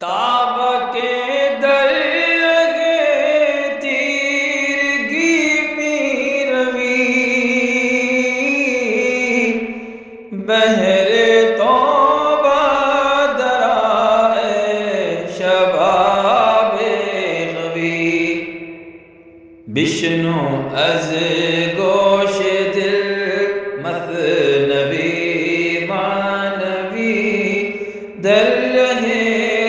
تاب کے درگے تیرگی می روی بہر توبہ درائے شباب غوی بشنو از گوش دل مثنوی معنوی در رہے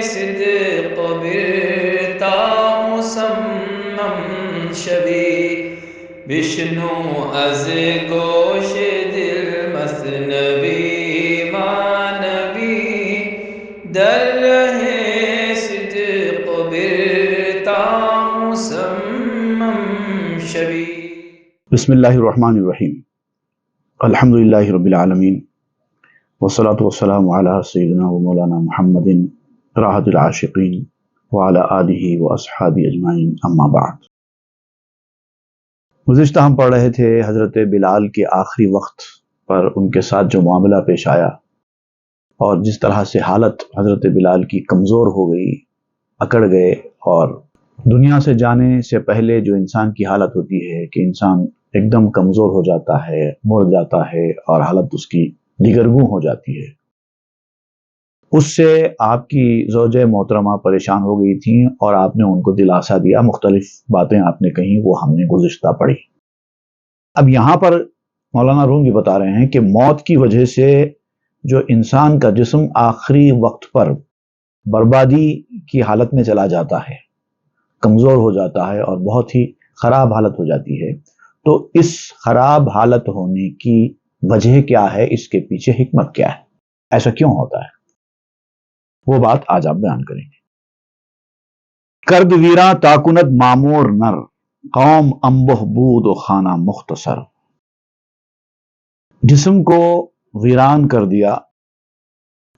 صدق برتا مسمم شوی بشنو از گوش دل مثنوی معنوی در رہے صدق برتا مسمم شوی۔ بسم اللہ الرحمن الرحیم۔ الحمدللہ رب العالمین والصلاة والسلام علی سیدنا و مولانا محمد راحت العاشقین وعلی آلہ و اصحابہ اجمعین، اما بعد۔ گزشتہ ہم پڑھ رہے تھے حضرت بلال کے آخری وقت پر ان کے ساتھ جو معاملہ پیش آیا اور جس طرح سے حالت حضرت بلال کی کمزور ہو گئی، اکڑ گئے، اور دنیا سے جانے سے پہلے جو انسان کی حالت ہوتی ہے کہ انسان ایک دم کمزور ہو جاتا ہے، مڑ جاتا ہے اور حالت اس کی دیگرگوں ہو جاتی ہے۔ اس سے آپ کی زوجہ محترمہ پریشان ہو گئی تھیں اور آپ نے ان کو دلاسا دیا، مختلف باتیں آپ نے کہیں، وہ ہم نے گزشتہ پڑھی۔ اب یہاں پر مولانا روم یہ بتا رہے ہیں کہ موت کی وجہ سے جو انسان کا جسم آخری وقت پر بربادی کی حالت میں چلا جاتا ہے، کمزور ہو جاتا ہے اور بہت ہی خراب حالت ہو جاتی ہے، تو اس خراب حالت ہونے کی وجہ کیا ہے، اس کے پیچھے حکمت کیا ہے، ایسا کیوں ہوتا ہے، وہ بات آج آپ بیان کریں گے۔ کرد ویراں تاکند معمور نر، قوم انبہ بود و خانہ مختصر۔ جسم کو ویران کر دیا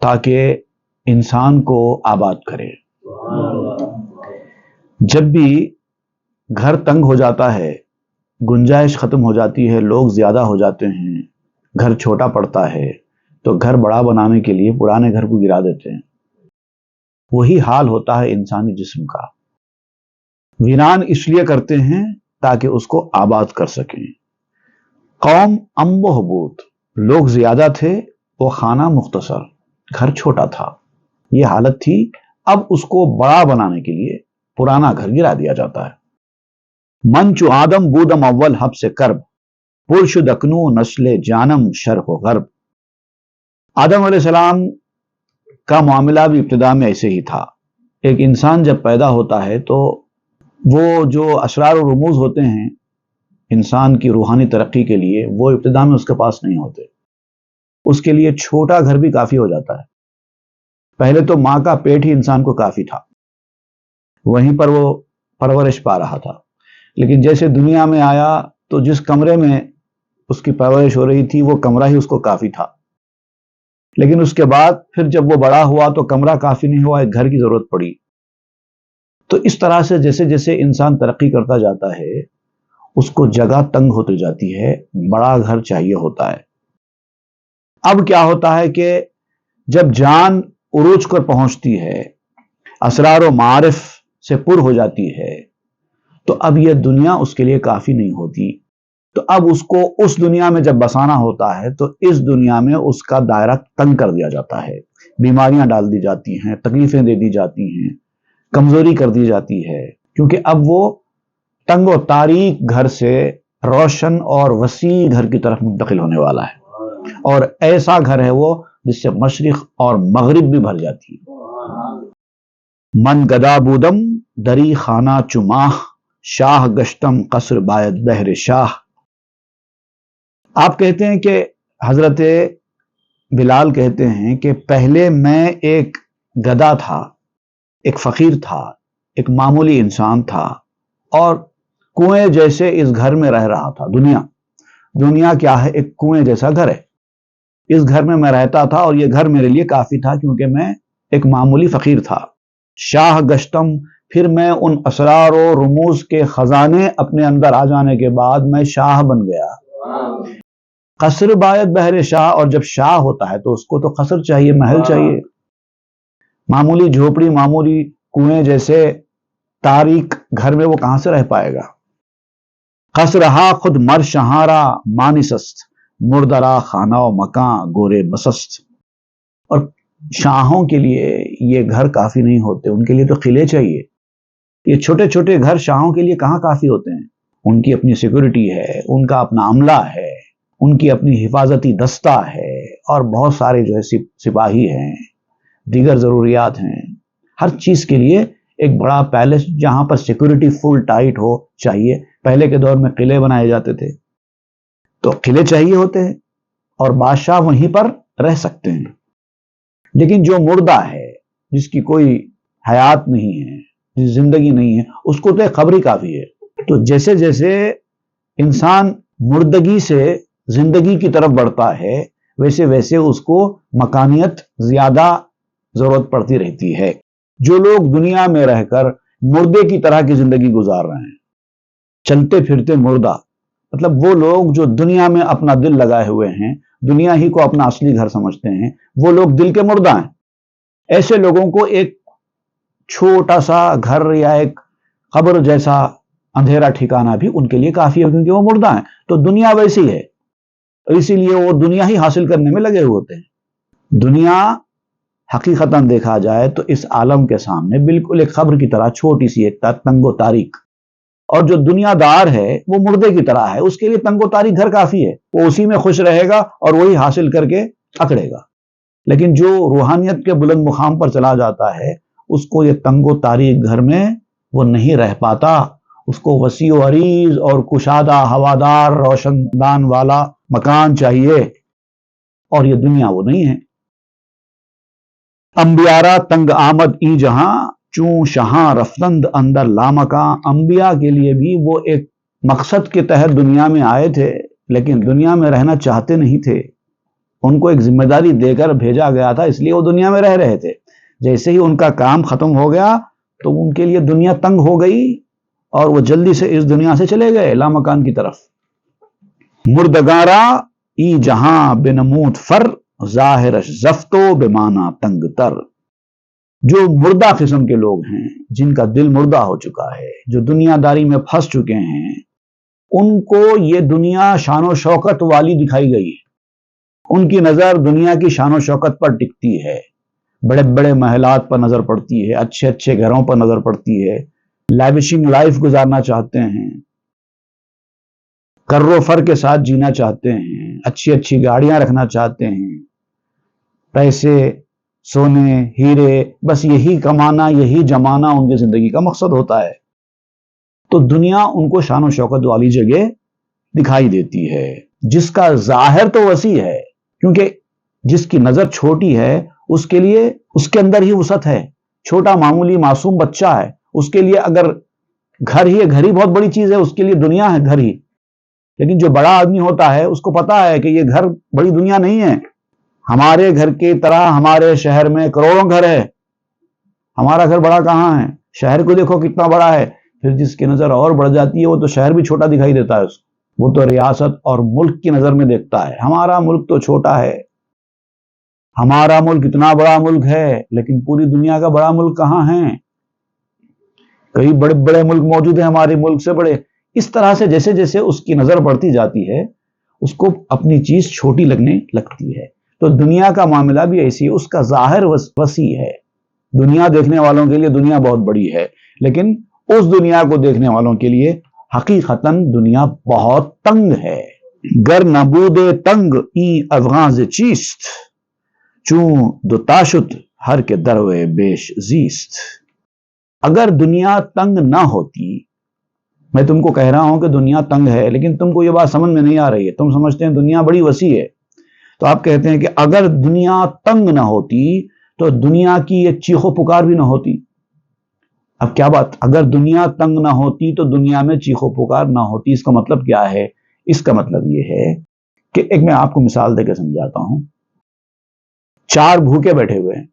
تاکہ انسان کو آباد کرے۔ جب بھی گھر تنگ ہو جاتا ہے، گنجائش ختم ہو جاتی ہے، لوگ زیادہ ہو جاتے ہیں، گھر چھوٹا پڑتا ہے، تو گھر بڑا بنانے کے لیے پرانے گھر کو گرا دیتے ہیں۔ وہی حال ہوتا ہے انسانی جسم کا، ویران اس لیے کرتے ہیں تاکہ اس کو آباد کر سکیں۔ قوم انبہ بود، لوگ زیادہ تھے، وہ خانہ مختصر، گھر چھوٹا تھا، یہ حالت تھی۔ اب اس کو بڑا بنانے کے لیے پرانا گھر گرا دیا جاتا ہے۔ من چو آدم بودم اول حب سے کرب، پرشد اکنو نسل جانم شرق و غرب۔ آدم علیہ السلام کا معاملہ بھی ابتدا میں ایسے ہی تھا۔ ایک انسان جب پیدا ہوتا ہے تو وہ جو اسرار و رموز ہوتے ہیں انسان کی روحانی ترقی کے لیے، وہ ابتدا میں اس کے پاس نہیں ہوتے۔ اس کے لیے چھوٹا گھر بھی کافی ہو جاتا ہے۔ پہلے تو ماں کا پیٹ ہی انسان کو کافی تھا، وہیں پر وہ پرورش پا رہا تھا، لیکن جیسے دنیا میں آیا تو جس کمرے میں اس کی پرورش ہو رہی تھی وہ کمرہ ہی اس کو کافی تھا، لیکن اس کے بعد پھر جب وہ بڑا ہوا تو کمرہ کافی نہیں ہوا، ایک گھر کی ضرورت پڑی۔ تو اس طرح سے جیسے جیسے انسان ترقی کرتا جاتا ہے اس کو جگہ تنگ ہوتی جاتی ہے، بڑا گھر چاہیے ہوتا ہے۔ اب کیا ہوتا ہے کہ جب جان عروج پر پہنچتی ہے، اسرار و معارف سے پر ہو جاتی ہے، تو اب یہ دنیا اس کے لیے کافی نہیں ہوتی۔ تو اب اس کو اس دنیا میں جب بسانا ہوتا ہے تو اس دنیا میں اس کا دائرہ تنگ کر دیا جاتا ہے، بیماریاں ڈال دی جاتی ہیں، تکلیفیں دے دی جاتی ہیں، کمزوری کر دی جاتی ہے، کیونکہ اب وہ تنگ و تاریک گھر سے روشن اور وسیع گھر کی طرف منتقل ہونے والا ہے، اور ایسا گھر ہے وہ جس سے مشرق اور مغرب بھی بھر جاتی ہے۔ من گدا بودم دری خانہ چماہ، شاہ گشتم قصر باید بہر شاہ۔ آپ کہتے ہیں کہ حضرت بلال کہتے ہیں کہ پہلے میں ایک گدا تھا، ایک فقیر تھا، ایک معمولی انسان تھا، اور کنویں جیسے اس گھر میں رہ رہا تھا۔ دنیا کیا ہے؟ ایک کنویں جیسا گھر ہے۔ اس گھر میں رہتا تھا اور یہ گھر میرے لیے کافی تھا کیونکہ میں ایک معمولی فقیر تھا۔ شاہ گشتم، پھر میں ان اسرار و رموز کے خزانے اپنے اندر آ جانے کے بعد میں شاہ بن گیا۔ قصر باید بہر شاہ، اور جب شاہ ہوتا ہے تو اس کو تو قصر چاہیے، محل چاہیے۔ معمولی جھوپڑی، معمولی کنویں جیسے تاریک گھر میں وہ کہاں سے رہ پائے گا؟ خس رہا خود مر شہارا مانسست، مردرا خانہ و مکان گورے بسست۔ اور شاہوں کے لیے یہ گھر کافی نہیں ہوتے، ان کے لیے تو قلعے چاہیے۔ یہ چھوٹے چھوٹے گھر شاہوں کے لیے کہاں کافی ہوتے ہیں؟ ان کی اپنی سیکورٹی ہے، ان کا اپنا عملہ ہے، ان کی اپنی حفاظتی دستہ ہے، اور بہت سارے جو ہے سپاہی ہیں، دیگر ضروریات ہیں۔ ہر چیز کے لیے ایک بڑا پیلس جہاں پر سیکورٹی فل ٹائٹ ہو چاہیے۔ پہلے کے دور میں قلعے بنائے جاتے تھے، تو قلعے چاہیے ہوتے ہیں اور بادشاہ وہیں پر رہ سکتے ہیں۔ لیکن جو مردہ ہے، جس کی کوئی حیات نہیں ہے، جس زندگی نہیں ہے، اس کو تو ایک قبر ہی کافی ہے۔ تو جیسے جیسے انسان مردگی سے زندگی کی طرف بڑھتا ہے، ویسے ویسے اس کو مکانیت زیادہ ضرورت پڑتی رہتی ہے۔ جو لوگ دنیا میں رہ کر مردے کی طرح کی زندگی گزار رہے ہیں، چلتے پھرتے مردہ، مطلب وہ لوگ جو دنیا میں اپنا دل لگائے ہوئے ہیں، دنیا ہی کو اپنا اصلی گھر سمجھتے ہیں، وہ لوگ دل کے مردہ ہیں۔ ایسے لوگوں کو ایک چھوٹا سا گھر یا ایک قبر جیسا اندھیرا ٹھکانہ بھی ان کے لیے کافی ہے، کیونکہ وہ مردہ ہیں۔ تو دنیا ویسی ہے، اسی لیے وہ دنیا ہی حاصل کرنے میں لگے ہوئے ہوتے ہیں۔ دنیا حقیقتاً دیکھا جائے تو اس عالم کے سامنے بالکل ایک قبر کی طرح چھوٹی سی، ایک تنگ و تاریک، اور جو دنیا دار ہے وہ مردے کی طرح ہے، اس کے لیے تنگ و تاریک گھر کافی ہے، وہ اسی میں خوش رہے گا اور وہی حاصل کر کے اکڑے گا۔ لیکن جو روحانیت کے بلند مقام پر چلا جاتا ہے، اس کو یہ تنگ و تاریک گھر میں وہ نہیں رہ پاتا، اس کو وسیع و عریض اور کشادہ ہوادار روشن دان والا مکان چاہیے، اور یہ دنیا وہ نہیں ہے۔ انبیارا تنگ آمد ای جہاں، چوں شہاں رفتند اندر لامکاں۔ انبیاء کے لیے بھی وہ ایک مقصد کے تحت دنیا میں آئے تھے، لیکن دنیا میں رہنا چاہتے نہیں تھے۔ ان کو ایک ذمہ داری دے کر بھیجا گیا تھا، اس لیے وہ دنیا میں رہ رہے تھے۔ جیسے ہی ان کا کام ختم ہو گیا تو ان کے لیے دنیا تنگ ہو گئی، اور وہ جلدی سے اس دنیا سے چلے گئے لامکان کی طرف۔ مردگارا ای جہاں بنمود فر، ظاہرش زفتو بمانا تنگ تر۔ جو مردہ قسم کے لوگ ہیں، جن کا دل مردہ ہو چکا ہے، جو دنیا داری میں پھنس چکے ہیں، ان کو یہ دنیا شان و شوکت والی دکھائی گئی ہے۔ ان کی نظر دنیا کی شان و شوکت پر ٹکتی ہے، بڑے بڑے محلات پر نظر پڑتی ہے، اچھے اچھے گھروں پر نظر پڑتی ہے، لیوشنگ لائف گزارنا چاہتے ہیں، کر و فر کے ساتھ جینا چاہتے ہیں، اچھی اچھی گاڑیاں رکھنا چاہتے ہیں، پیسے، سونے، ہیرے، بس یہی کمانا، یہی جمانا ان کی زندگی کا مقصد ہوتا ہے۔ تو دنیا ان کو شان و شوکت والی جگہ دکھائی دیتی ہے، جس کا ظاہر تو وسیع ہے، کیونکہ جس کی نظر چھوٹی ہے اس کے لیے اس کے اندر ہی وسعت ہے۔ چھوٹا معمولی معصوم بچہ ہے، اس کے لیے اگر گھر ہی ہے، گھر ہی بہت بڑی چیز ہے، اس کے لیے دنیا ہے گھر ہی۔ لیکن جو بڑا آدمی ہوتا ہے اس کو پتا ہے کہ یہ گھر بڑی دنیا نہیں ہے۔ ہمارے گھر کی طرح ہمارے شہر میں کروڑوں گھر ہے، ہمارا گھر بڑا کہاں ہے؟ شہر کو دیکھو کتنا بڑا ہے۔ پھر جس کی نظر اور بڑھ جاتی ہے وہ تو شہر بھی چھوٹا دکھائی دیتا ہے اس کو، وہ تو ریاست اور ملک کی نظر میں دیکھتا ہے۔ ہمارا ملک تو چھوٹا ہے، ہمارا ملک اتنا بڑا ملک ہے، لیکن پوری دنیا کا بڑا ملک کہاں ہے؟ کئی بڑے بڑے ملک موجود ہیں ہمارے ملک سے بڑے۔ اس طرح سے جیسے جیسے اس کی نظر بڑھتی جاتی ہے، اس کو اپنی چیز چھوٹی لگنے لگتی ہے۔ تو دنیا کا معاملہ بھی ایسی ہے، اس کا ظاہر وسیع ہے۔ دنیا دیکھنے والوں کے لیے دنیا بہت بڑی ہے، لیکن اس دنیا کو دیکھنے والوں کے لیے حقیقتاً دنیا بہت تنگ ہے۔ گر نبود تنگ ای افغانز چیست، چون دو تاشت ہر کے دروے بیش زیست۔ اگر دنیا تنگ نہ ہوتی، میں تم کو کہہ رہا ہوں کہ دنیا تنگ ہے، لیکن تم کو یہ بات سمجھ میں نہیں آ رہی ہے، تم سمجھتے ہیں دنیا بڑی وسیع ہے۔ تو آپ کہتے ہیں کہ اگر دنیا تنگ نہ ہوتی تو دنیا کی یہ چیخ و پکار بھی نہ ہوتی۔ اب کیا بات، اگر دنیا تنگ نہ ہوتی تو دنیا میں چیخ و پکار نہ ہوتی، اس کا مطلب کیا ہے؟ اس کا مطلب یہ ہے کہ ایک میں آپ کو مثال دے کے سمجھاتا ہوں۔ چار بھوکے بیٹھے ہوئے ہیں،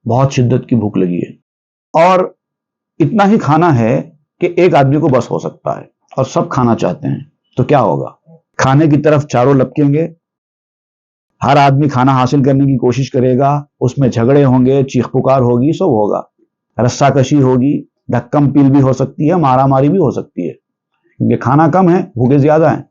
بہت شدت کی بھوک لگی ہے، اور اتنا ہی کھانا ہے کہ ایک آدمی کو بس ہو سکتا ہے، اور سب کھانا چاہتے ہیں، تو کیا ہوگا؟ کھانے کی طرف چاروں لپکیں گے، ہر آدمی کھانا حاصل کرنے کی کوشش کرے گا، اس میں جھگڑے ہوں گے، چیخ پکار ہوگی، سب ہوگا، رسہ کشی ہوگی، دھکم پیل بھی ہو سکتی ہے، مارا ماری بھی ہو سکتی ہے، کیونکہ کھانا کم ہے، بھوکے زیادہ ہیں،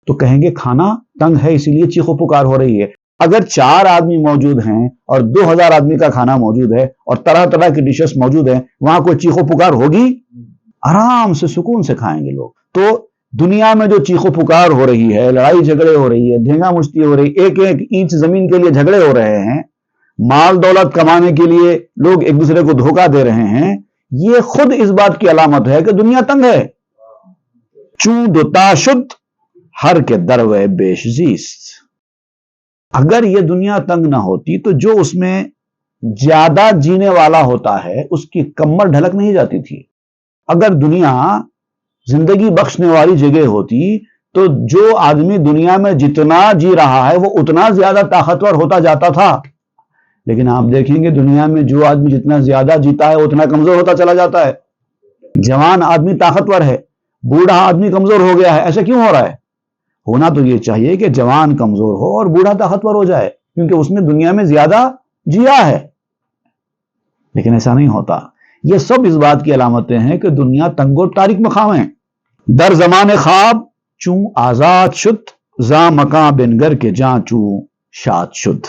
تو کہیں گے کھانا تنگ ہے اسی لیے چیخ و پکار ہو رہی ہے۔ اگر 4 آدمی موجود ہیں اور 2000 آدمی کا کھانا موجود ہے اور طرح طرح کی ڈشز موجود ہیں، وہاں کوئی چیخ و پکار ہوگی؟ آرام سے سکون سے کھائیں گے لوگ۔ تو دنیا میں جو چیخ و پکار ہو رہی ہے، لڑائی جھگڑے ہو رہی ہے، دھینگا مشتی ہو رہی ہے، ایک ایک اینچ زمین کے لیے جھگڑے ہو رہے ہیں، مال دولت کمانے کے لیے لوگ ایک دوسرے کو دھوکہ دے رہے ہیں، یہ خود اس بات کی علامت ہے کہ دنیا تنگ ہے۔ چوں دوتا شد ہر کے دروے بیش زیست۔ اگر یہ دنیا تنگ نہ ہوتی تو جو اس میں زیادہ جینے والا ہوتا ہے اس کی کمر ڈھلک نہیں جاتی تھی۔ اگر دنیا زندگی بخشنے والی جگہ ہوتی تو جو آدمی دنیا میں جتنا جی رہا ہے وہ اتنا زیادہ طاقتور ہوتا جاتا تھا، لیکن آپ دیکھیں گے دنیا میں جو آدمی جتنا زیادہ جیتا ہے اتنا کمزور ہوتا چلا جاتا ہے۔ جوان آدمی طاقتور ہے، بوڑھا آدمی کمزور ہو گیا ہے، ایسا کیوں ہو رہا ہے؟ ہونا تو یہ چاہیے کہ جوان کمزور ہو اور بوڑھا طاقتور ہو جائے، کیونکہ اس نے دنیا میں زیادہ جیا ہے، لیکن ایسا نہیں ہوتا۔ یہ سب اس بات کی علامتیں ہیں کہ دنیا تنگ و تاریک مقام ہے۔ در زمان خواب چوں آزاد شد، زاں مکاں بنگر کے جاں چوں شاد شد۔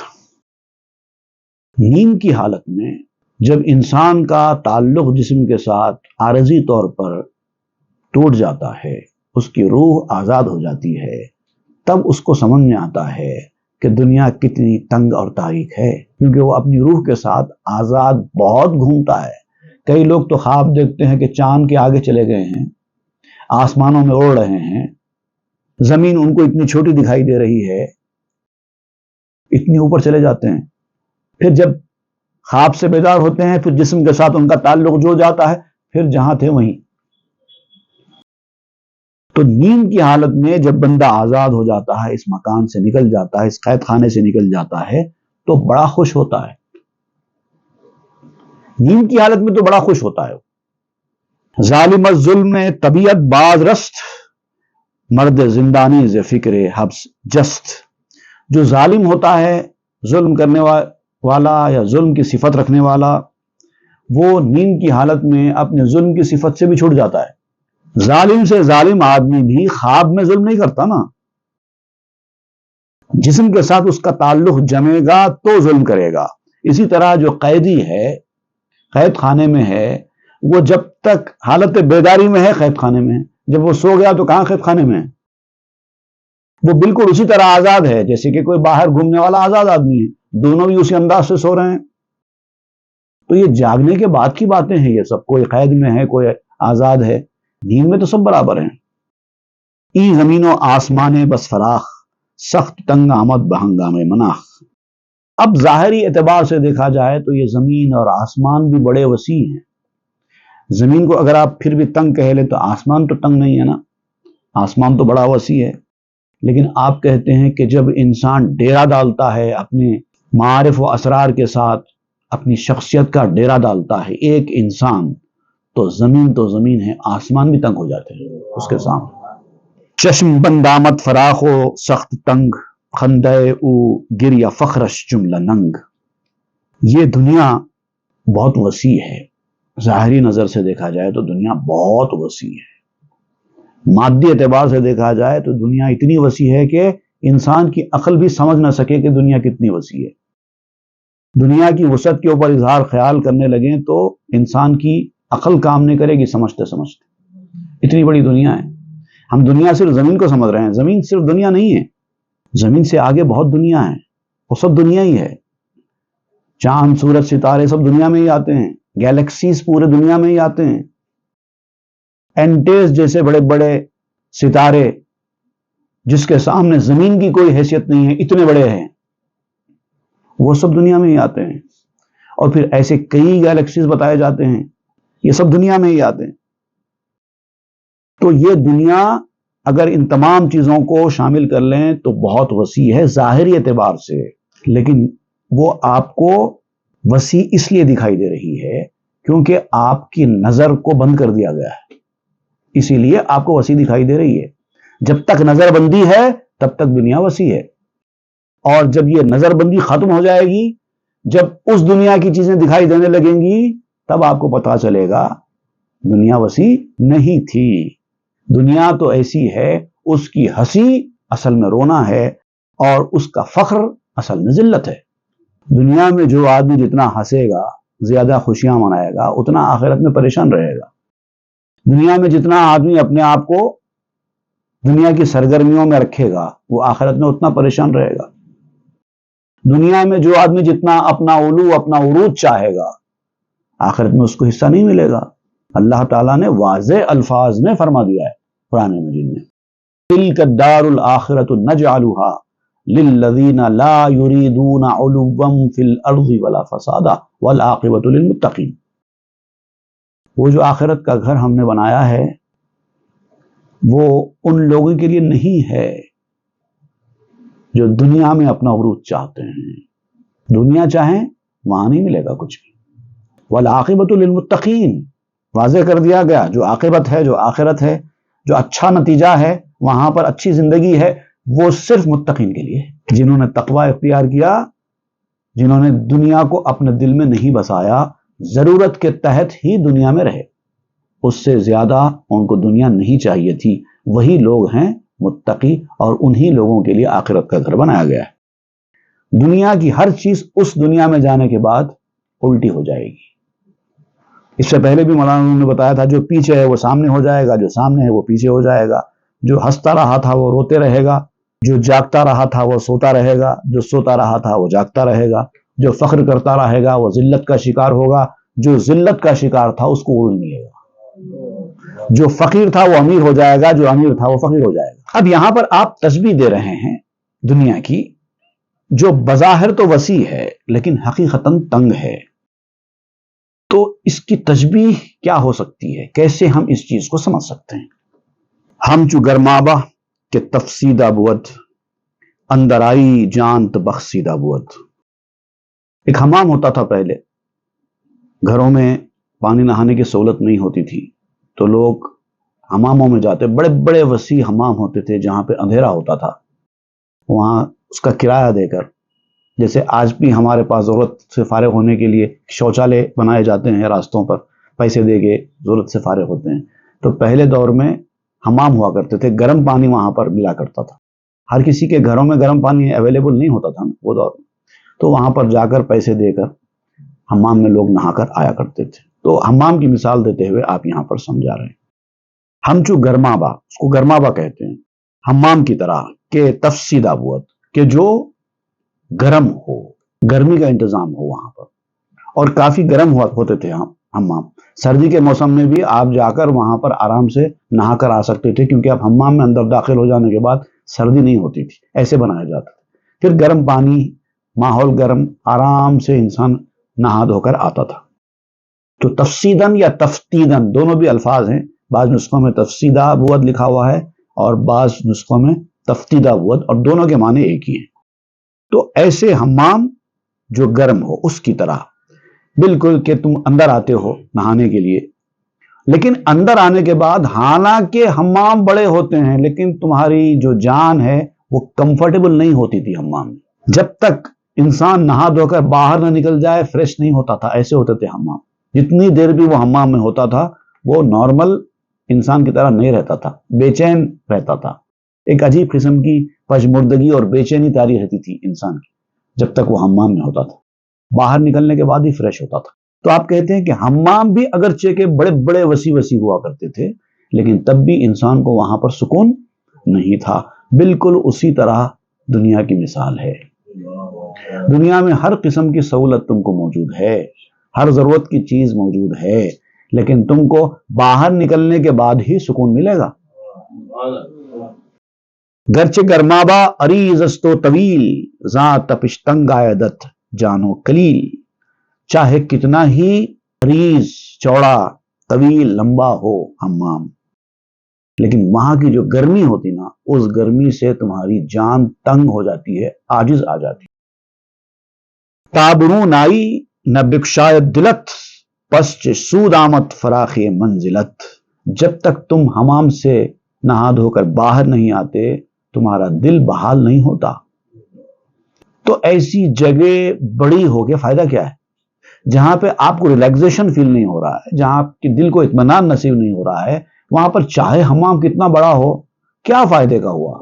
نیند کی حالت میں جب انسان کا تعلق جسم کے ساتھ عارضی طور پر ٹوٹ جاتا ہے، اس کی روح آزاد ہو جاتی ہے، تب اس کو سمجھ میں آتا ہے کہ دنیا کتنی تنگ اور تاریک ہے، کیونکہ وہ اپنی روح کے ساتھ آزاد بہت گھومتا ہے۔ کئی لوگ تو خواب دیکھتے ہیں کہ چاند کے آگے چلے گئے ہیں، آسمانوں میں اڑ رہے ہیں، زمین ان کو اتنی چھوٹی دکھائی دے رہی ہے، اتنی اوپر چلے جاتے ہیں۔ پھر جب خواب سے بیدار ہوتے ہیں، پھر جسم کے ساتھ ان کا تعلق جو جاتا ہے، پھر جہاں تھے وہیں۔ تو نیند کی حالت میں جب بندہ آزاد ہو جاتا ہے، اس مکان سے نکل جاتا ہے، اس قید خانے سے نکل جاتا ہے، تو بڑا خوش ہوتا ہے۔ نیند کی حالت میں تو بڑا خوش ہوتا ہے۔ ظالم الظلم میں طبیعت باز رست، مرد زندانی ز فکر حبس جست۔ جو ظالم ہوتا ہے، ظلم کرنے والا یا ظلم کی صفت رکھنے والا، وہ نیند کی حالت میں اپنے ظلم کی صفت سے بھی چھوٹ جاتا ہے۔ ظالم سے ظالم آدمی بھی خواب میں ظلم نہیں کرتا نا، جسم کے ساتھ اس کا تعلق جمے گا تو ظلم کرے گا۔ اسی طرح جو قیدی ہے، قید خانے میں ہے، وہ جب تک حالت بیداری میں ہے قید خانے میں ہے، جب وہ سو گیا تو کہاں قید خانے میں ہے؟ وہ بالکل اسی طرح آزاد ہے جیسے کہ کوئی باہر گھومنے والا آزاد آدمی ہے، دونوں بھی اسی انداز سے سو رہے ہیں۔ تو یہ جاگنے کے بعد کی باتیں ہیں، یہ سب، کوئی قید میں ہے کوئی آزاد ہے، نیند میں تو سب برابر ہیں۔ ای زمین و آسمان بس فراخ، سخت تنگ آمد بہنگام مناخ۔ اب ظاہری اعتبار سے دیکھا جائے تو یہ زمین اور آسمان بھی بڑے وسیع ہیں۔ زمین کو اگر آپ پھر بھی تنگ کہہ لیں تو آسمان تو تنگ نہیں ہے نا، آسمان تو بڑا وسیع ہے۔ لیکن آپ کہتے ہیں کہ جب انسان ڈیرا ڈالتا ہے اپنے معارف و اسرار کے ساتھ، اپنی شخصیت کا ڈیرا ڈالتا ہے ایک انسان، تو زمین ہے، آسمان بھی تنگ ہو جاتے ہیں اس کے سامنے۔ چشم بند آمد فراخ و سخت تنگ، خندہ او گریہ فخرش جملہ ننگ۔ یہ دنیا بہت وسیع ہے، ظاہری نظر سے دیکھا جائے تو دنیا بہت وسیع ہے۔ مادی اعتبار سے دیکھا جائے تو دنیا اتنی وسیع ہے کہ انسان کی عقل بھی سمجھ نہ سکے کہ دنیا کتنی وسیع ہے۔ دنیا کی وسعت کے اوپر اظہار خیال کرنے لگیں تو انسان کی عقل کام نہیں کرے گی سمجھتے سمجھتے۔ اتنی بڑی دنیا ہے۔ ہم دنیا صرف زمین کو سمجھ رہے ہیں، زمین صرف دنیا نہیں ہے، زمین سے آگے بہت دنیا ہے، وہ سب دنیا ہی ہے۔ چاند سورج ستارے سب دنیا میں ہی آتے ہیں، گیلیکسیز پورے دنیا میں ہی آتے ہیں۔ اینٹیز جیسے بڑے بڑے ستارے جس کے سامنے زمین کی کوئی حیثیت نہیں ہے، اتنے بڑے ہیں، وہ سب دنیا میں ہی آتے ہیں۔ اور پھر ایسے کئی گیلیکسیز بتائے جاتے ہیں، یہ سب دنیا میں ہی آتے ہیں۔ تو یہ دنیا اگر ان تمام چیزوں کو شامل کر لیں تو بہت وسیع ہے ظاہری اعتبار سے، لیکن وہ آپ کو وسیع اس لیے دکھائی دے رہی ہے کیونکہ آپ کی نظر کو بند کر دیا گیا ہے، اسی لیے آپ کو وسیع دکھائی دے رہی ہے۔ جب تک نظر بندی ہے تب تک دنیا وسیع ہے، اور جب یہ نظر بندی ختم ہو جائے گی، جب اس دنیا کی چیزیں دکھائی دینے لگیں گی، تب آپ کو پتا چلے گا دنیا وسیع نہیں تھی. دنیا تو ایسی ہے، اس کی ہنسی اصل میں رونا ہے اور اس کا فخر اصل میں ذلت ہے. دنیا میں جو آدمی جتنا ہنسے گا، زیادہ خوشیاں منائے گا، اتنا آخرت میں پریشان رہے گا. دنیا میں جتنا آدمی اپنے آپ کو دنیا کی سرگرمیوں میں رکھے گا، وہ آخرت میں اتنا پریشان رہے گا. دنیا میں جو آدمی جتنا اپنا علو، اپنا عروج چاہے گا، آخرت میں اس کو حصہ نہیں ملے گا. اللہ تعالیٰ نے واضح الفاظ میں فرما دیا ہے قرآن مجید میں، تِلْكَ الدَّارُ الْآخِرَةُ نَجْعَلُهَا لِلَّذِينَ لَا يُرِيدُونَ عُلُوًّا فِي الْأَرْضِ وَلَا فَسَادًا وَالْعَاقِبَةُ لِلْمُتَّقِينَ. وہ جو آخرت کا گھر ہم نے بنایا ہے، وہ ان لوگوں کے لیے نہیں ہے جو دنیا میں اپنا عروج چاہتے ہیں. دنیا چاہیں وہاں نہیں ملے گا کچھ بھی. وَالْعَاقِبَةُ لِلْمُتَّقِينَ واضح کر دیا گیا، جو عاقبت ہے، جو آخرت ہے، جو اچھا نتیجہ ہے، وہاں پر اچھی زندگی ہے، وہ صرف متقین کے لیے، جنہوں نے تقوی اختیار کیا، جنہوں نے دنیا کو اپنے دل میں نہیں بسایا، ضرورت کے تحت ہی دنیا میں رہے. اس سے زیادہ ان کو دنیا نہیں چاہیے تھی. وہی لوگ ہیں متقی، اور انہی لوگوں کے لیے آخرت کا گھر بنایا گیا ہے. دنیا کی ہر چیز اس دنیا میں جانے کے بعد الٹی ہو جائے گی. اس سے پہلے بھی مولانا نے بتایا تھا، جو پیچھے ہے وہ سامنے ہو جائے گا، جو سامنے ہے وہ پیچھے ہو جائے گا. جو ہنستا رہا تھا وہ روتے رہے گا، جو جاگتا رہا تھا وہ سوتا رہے گا، جو سوتا رہا تھا وہ جاگتا رہے گا. جو فخر کرتا رہے گا وہ ذلت کا شکار ہوگا، جو ذلت کا شکار تھا اس کو عروج ملے گا. جو فقیر تھا وہ امیر ہو جائے گا، جو امیر تھا وہ فقیر ہو جائے گا. اب یہاں پر آپ تشبیہ دے رہے ہیں دنیا کی، جو بظاہر تو وسیع ہے لیکن حقیقتاً تنگ ہے. تو اس کی تشبیہ کیا ہو سکتی ہے؟ کیسے ہم اس چیز کو سمجھ سکتے ہیں؟ ہم چو گرمابہ کے تفسیدہ بود، اندر آئی جانت بخشیدہ بود. ایک حمام ہوتا تھا پہلے. گھروں میں پانی نہانے کی سہولت نہیں ہوتی تھی تو لوگ حماموں میں جاتے. بڑے بڑے وسیع حمام ہوتے تھے جہاں پہ اندھیرا ہوتا تھا. وہاں اس کا کرایہ دے کر، جیسے آج بھی ہمارے پاس ضرورت سے فارغ ہونے کے لیے شوچالے بنائے جاتے ہیں راستوں پر، پیسے دے کے ضرورت سے فارغ ہوتے ہیں، تو پہلے دور میں حمام ہوا کرتے تھے. گرم پانی وہاں پر ملا کرتا تھا. ہر کسی کے گھروں میں گرم پانی اویلیبل نہیں ہوتا تھا وہ دور میں، تو وہاں پر جا کر پیسے دے کر حمام میں لوگ نہا کر آیا کرتے تھے. تو حمام کی مثال دیتے ہوئے آپ یہاں پر سمجھا رہے ہیں. ہم چو گرمابہ، اس کو گرمابہ کہتے ہیں، حمام کی طرح، کہ تفسیدہ بود، کہ جو گرم ہو، گرمی کا انتظام ہو وہاں پر. اور کافی گرم ہوتے تھے حمام. سردی کے موسم میں بھی آپ جا کر وہاں پر آرام سے نہا کر آ سکتے تھے، کیونکہ اب حمام میں اندر داخل ہو جانے کے بعد سردی نہیں ہوتی تھی، ایسے بنایا جاتا تھا. پھر گرم پانی، ماحول گرم، آرام سے انسان نہا دھو کر آتا تھا. تو تفسیدن یا تفتیدن دونوں بھی الفاظ ہیں. بعض نسخوں میں تفسیدہ بود لکھا ہوا ہے اور بعض نسخوں میں تفتیدہ بود، اور دونوں کے معنی ایک ہی ہیں. تو ایسے حمام جو گرم ہو، اس کی طرح بالکل کہ تم اندر آتے ہو نہانے کے لیے، لیکن اندر آنے کے بعد حالانکہ حمام بڑے ہوتے ہیں لیکن تمہاری جو جان ہے وہ کمفرٹیبل نہیں ہوتی تھی حمام میں. جب تک انسان نہا دھو کر باہر نہ نکل جائے فریش نہیں ہوتا تھا. ایسے ہوتے تھے حمام. جتنی دیر بھی وہ حمام میں ہوتا تھا وہ نارمل انسان کی طرح نہیں رہتا تھا، بے چین رہتا تھا. ایک عجیب قسم کی پژمردگی اور بے چینی طاری رہتی تھی انسان کی جب تک وہ حمام میں ہوتا تھا. باہر نکلنے کے بعد ہی فریش ہوتا تھا. تو آپ کہتے ہیں کہ حمام بھی اگرچہ کے بڑے بڑے وسیع وسیع ہوا کرتے تھے لیکن تب بھی انسان کو وہاں پر سکون نہیں تھا. بالکل اسی طرح دنیا کی مثال ہے. دنیا میں ہر قسم کی سہولت تم کو موجود ہے، ہر ضرورت کی چیز موجود ہے، لیکن تم کو باہر نکلنے کے بعد ہی سکون ملے گا. گرچہ گرمابہ عریض است و طویل، ذات تپش تنگ آیدت جانو کلیل. چاہے کتنا ہی عریض، چوڑا، طویل، لمبا ہو حمام، لیکن وہاں کی جو گرمی ہوتی نا، اس گرمی سے تمہاری جان تنگ ہو جاتی ہے، عاجز آ جاتی. تابرون آئی نہ بکشایت دلت، پس سود آمد فراخی منزلت. جب تک تم حمام سے نہا دھو کر باہر نہیں آتے تمہارا دل بحال نہیں ہوتا. تو ایسی جگہ بڑی ہو کے فائدہ کیا ہے؟ جہاں پہ آپ کو ریلیکسیشن فیل نہیں ہو رہا ہے، جہاں آپ کے دل کو اطمینان نصیب نہیں ہو رہا ہے، وہاں پر چاہے حمام کتنا بڑا ہو، کیا فائدے کا ہوا؟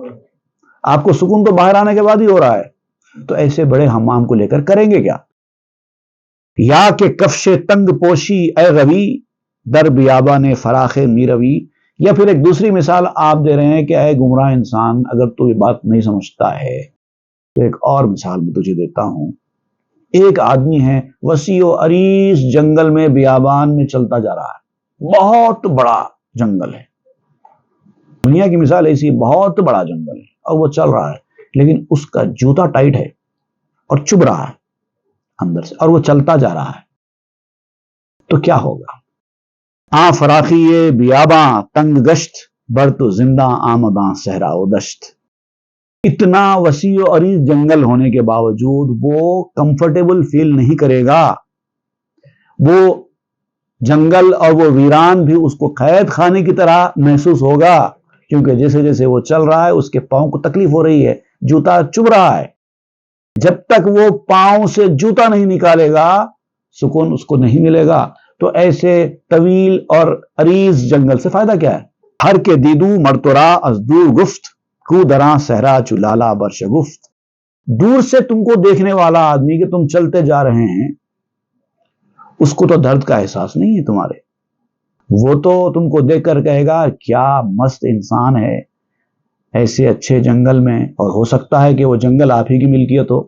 آپ کو سکون تو باہر آنے کے بعد ہی ہو رہا ہے۔ تو ایسے بڑے حمام کو لے کر کریں گے کیا؟ یا کہ کفش تنگ پوشی اے روی در بیابان فراخ میروی، یا پھر ایک دوسری مثال آپ دے رہے ہیں کہ اے گمراہ انسان، اگر تو یہ بات نہیں سمجھتا ہے تو ایک اور مثال میں تجھے دیتا ہوں۔ ایک آدمی ہے، وسیع و عریض جنگل میں بیابان میں چلتا جا رہا ہے، بہت بڑا جنگل ہے، دنیا کی مثال ایسی، بہت بڑا جنگل ہے اور وہ چل رہا ہے، لیکن اس کا جوتا ٹائٹ ہے اور چبھ رہا ہے اندر سے، اور وہ چلتا جا رہا ہے، تو کیا ہوگا؟ آ فراخی بیاباں تنگ گشت، بر تو زندہ آمداں صحرا و دشت۔ اتنا وسیع و عریض جنگل ہونے کے باوجود وہ کمفرٹیبل فیل نہیں کرے گا، وہ جنگل اور وہ ویران بھی اس کو قید خانے کی طرح محسوس ہوگا، کیونکہ جیسے جیسے وہ چل رہا ہے اس کے پاؤں کو تکلیف ہو رہی ہے، جوتا چبھ رہا ہے۔ جب تک وہ پاؤں سے جوتا نہیں نکالے گا سکون اس کو نہیں ملے گا۔ تو ایسے طویل اور عریض جنگل سے فائدہ کیا ہے؟ ہر کے دیدو مرتورا از دور گفت، کو دراں صحرا چلالا برش گفت۔ دور سے تم کو دیکھنے والا آدمی کہ تم چلتے جا رہے ہیں، اس کو تو درد کا احساس نہیں ہے تمہارے، وہ تو تم کو دیکھ کر کہے گا کیا مست انسان ہے ایسے اچھے جنگل میں، اور ہو سکتا ہے کہ وہ جنگل آپ ہی کی ملکیت ہو،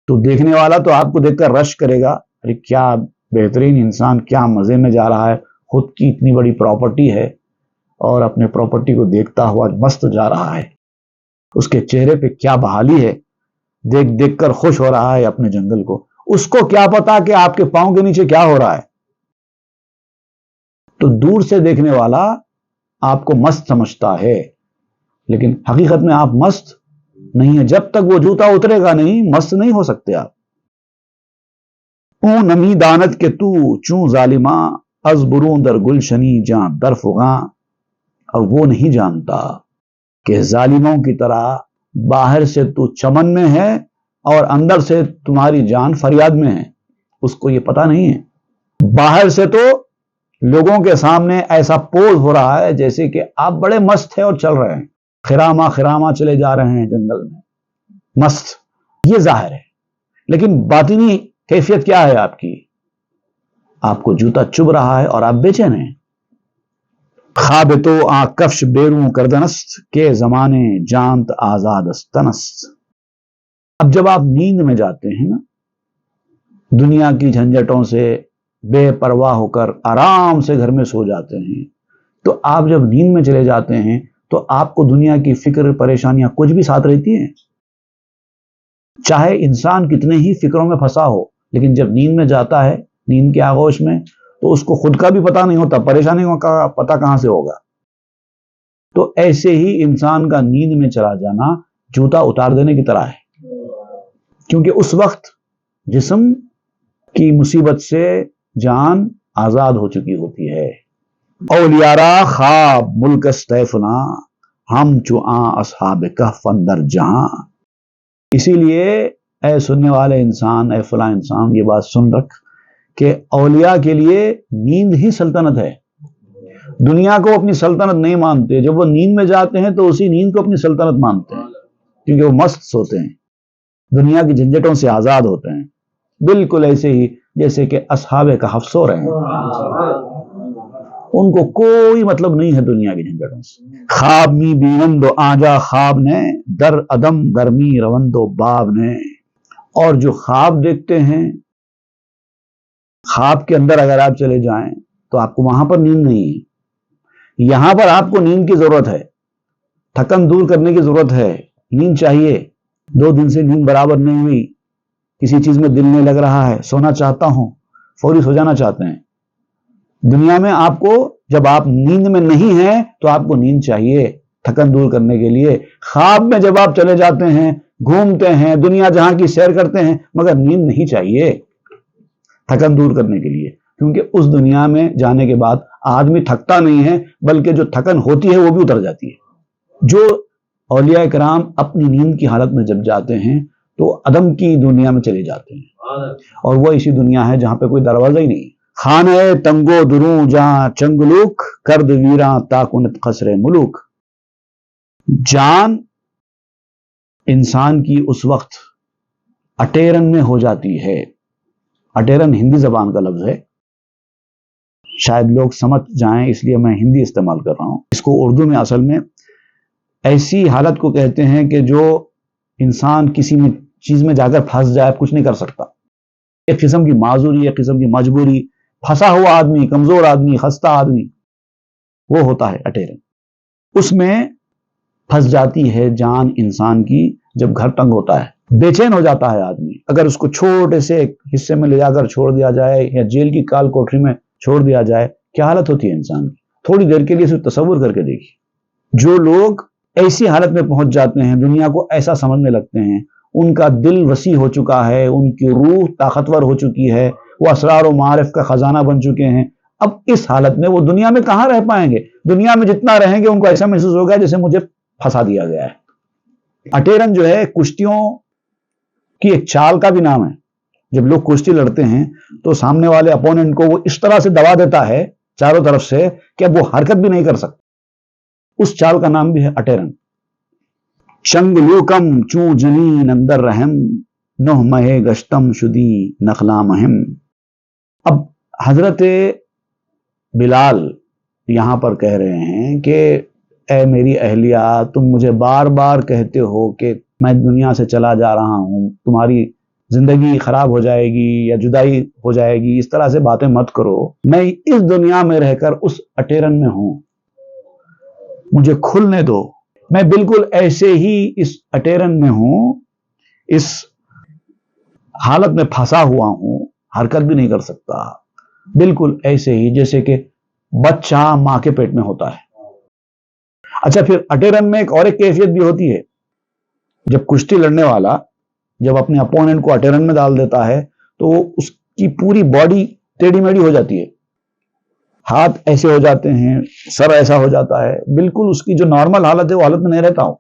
تو دیکھنے والا تو آپ کو دیکھ کر رش کرے گا، ارے کیا بہترین انسان، کیا مزے میں جا رہا ہے، خود کی اتنی بڑی پراپرٹی ہے اور اپنے پراپرٹی کو دیکھتا ہوا مست جا رہا ہے، اس کے چہرے پہ کیا بحالی ہے، دیکھ دیکھ کر خوش ہو رہا ہے اپنے جنگل کو۔ اس کو کیا پتا کہ آپ کے پاؤں کے نیچے کیا ہو رہا ہے؟ تو دور سے دیکھنے والا آپ کو مست سمجھتا ہے، لیکن حقیقت میں آپ مست نہیں ہیں، جب تک وہ جوتا اترے گا نہیں مست نہیں ہو سکتے آپ۔ اون نمی دانت کے تو چون ظالماں، از برون در گلشنی جاں در فغاں۔ اور وہ نہیں جانتا کہ ظالموں کی طرح باہر سے تو چمن میں ہے اور اندر سے تمہاری جان فریاد میں ہے، اس کو یہ پتا نہیں ہے۔ باہر سے تو لوگوں کے سامنے ایسا پوز ہو رہا ہے جیسے کہ آپ بڑے مست ہیں اور چل رہے ہیں، خراما خراما چلے جا رہے ہیں جنگل میں، مست، یہ ظاہر ہے، لیکن باطنی کیفیت کیا ہے آپ کی؟ آپ کو جوتا چبھ رہا ہے اور آپ بے چین ہیں۔ خواب تو آ کفش بیروں کردنست، کے زمانے جانت آزاد استنست۔ اب جب آپ نیند میں جاتے ہیں نا، دنیا کی جھنجٹوں سے بے پرواہ ہو کر آرام سے گھر میں سو جاتے ہیں، تو آپ جب نیند میں چلے جاتے ہیں تو آپ کو دنیا کی فکر پریشانیاں کچھ بھی ساتھ رہتی ہیں، چاہے انسان کتنے ہی فکروں میں پھنسا ہو، لیکن جب نیند میں جاتا ہے، نیند کے آغوش میں، تو اس کو خود کا بھی پتہ نہیں ہوتا، پریشانیوں کا پتہ کہاں سے ہوگا۔ تو ایسے ہی انسان کا نیند میں چلا جانا جوتا اتار دینے کی طرح ہے، کیونکہ اس وقت جسم کی مصیبت سے جان آزاد ہو چکی ہوتی ہے۔ اولیارا خواب ملک استیفنا، ہم چو آں اصحاب کہف اندر جہاں۔ اسی لیے اے سننے والے انسان، اے فلاں انسان، یہ بات سن رکھ کہ اولیاء کے لیے نیند ہی سلطنت ہے۔ دنیا کو اپنی سلطنت نہیں مانتے، جب وہ نیند میں جاتے ہیں تو اسی نیند کو اپنی سلطنت مانتے ہیں، کیونکہ وہ مست سوتے ہیں، دنیا کی جھنجٹوں سے آزاد ہوتے ہیں، بالکل ایسے ہی جیسے کہ اصحاب کہف سو رہے ہیں، ان کو کوئی مطلب نہیں ہے دنیا کی جھنجٹوں سے۔ خواب می بینند و آجا خواب نے، در عدم گرمی روند و باب نے۔ اور جو خواب دیکھتے ہیں، خواب کے اندر اگر آپ چلے جائیں تو آپ کو وہاں پر نیند نہیں ہے، یہاں پر آپ کو نیند کی ضرورت ہے، تھکن دور کرنے کی ضرورت ہے، نیند چاہیے۔ 2 دن سے نیند برابر نہیں ہوئی، کسی چیز میں دل نہیں لگ رہا ہے، سونا چاہتا ہوں، فوری سو جانا چاہتے ہیں۔ دنیا میں آپ کو جب آپ نیند میں نہیں ہیں تو آپ کو نیند چاہیے تھکن دور کرنے کے لیے۔ خواب میں جب آپ چلے جاتے ہیں، گھومتے ہیں، دنیا جہاں کی سیر کرتے ہیں، مگر نیند نہیں چاہیے تھکن دور کرنے کے لیے، کیونکہ اس دنیا میں جانے کے بعد آدمی تھکتا نہیں ہے، بلکہ جو تھکن ہوتی ہے وہ بھی اتر جاتی ہے۔ جو اولیاء کرام اپنی نیند کی حالت میں جب جاتے ہیں تو عدم کی دنیا میں چلے جاتے ہیں، اور وہ ایسی دنیا ہے جہاں پہ کوئی دروازہ ہی نہیں۔ خانہ تنگو دروں جہاں چنگلوک کرد ویراں تاکنت خسر ملوک۔ جان انسان کی اس وقت اٹیرن میں ہو جاتی ہے۔ اٹیرن ہندی زبان کا لفظ ہے، شاید لوگ سمجھ جائیں اس لیے میں ہندی استعمال کر رہا ہوں۔ اس کو اردو میں اصل میں ایسی حالت کو کہتے ہیں کہ جو انسان کسی میں چیز میں جا کر پھنس جائے، کچھ نہیں کر سکتا، ایک قسم کی معذوری، ایک قسم کی مجبوری، پھنسا ہوا آدمی، کمزور آدمی، خستہ آدمی، وہ ہوتا ہے اٹیرن۔ اس میں پھنس جاتی ہے جان انسان کی جب گھر تنگ ہوتا ہے، بے چین ہو جاتا ہے آدمی۔ اگر اس کو چھوٹے سے ایک حصے میں لے جا کر چھوڑ دیا جائے یا جیل کی کال کوٹری میں چھوڑ دیا جائے، کیا حالت ہوتی ہے انسان کی؟ تھوڑی دیر کے لیے صرف تصور کر کے دیکھیے۔ جو لوگ ایسی حالت میں پہنچ جاتے ہیں، دنیا کو ایسا سمجھنے لگتے ہیں، ان کا دل وسیع ہو چکا ہے، ان کی روح طاقتور ہو چکی ہے، وہ اسرار و معارف کا خزانہ بن چکے ہیں، اب اس حالت میں وہ دنیا میں کہاں رہ پائیں گے؟ دنیا میں جتنا رہیں گے ان کو ایسا محسوس ہوگا جیسے مجھے پھنسا دیا گیا ہے۔ اٹیرن جو ہے کشتیوں کی ایک چال کا بھی نام ہے۔ جب لوگ کشتی لڑتے ہیں تو سامنے والے اپوننٹ کو وہ اس طرح سے دبا دیتا ہے چاروں طرف سے کہ اب وہ حرکت بھی نہیں کر سکتا، اس چال کا نام بھی ہے اٹیرن۔ چنگ لوکم چوں جنین اندر رحم نہ مہے گشتم شدی نخلا مہم۔ اب حضرت بلال یہاں پر کہہ رہے ہیں کہ اے میری اہلیہ، تم مجھے بار بار کہتے ہو کہ میں دنیا سے چلا جا رہا ہوں، تمہاری زندگی خراب ہو جائے گی یا جدائی ہو جائے گی، اس طرح سے باتیں مت کرو، میں اس دنیا میں رہ کر اس اٹیرن میں ہوں، مجھے کھلنے دو، میں بالکل ایسے ہی اس اٹیرن میں ہوں، اس حالت میں پھنسا ہوا ہوں، حرکت بھی نہیں کر سکتا، بالکل ایسے ہی جیسے کہ بچہ ماں کے پیٹ میں ہوتا ہے۔ اچھا، پھر اٹیرن میں ایک اور ایک کیفیت بھی ہوتی ہے۔ جب کشتی لڑنے والا جب اپنے اپوننٹ کو اٹیرن میں ڈال دیتا ہے تو اس کی پوری باڈی ٹیڑھی میڑھی ہو جاتی ہے، ہاتھ ایسے ہو جاتے ہیں، سر ایسا ہو جاتا ہے، بالکل اس کی جو نارمل حالت ہے وہ حالت میں نہیں رہتا ہوں۔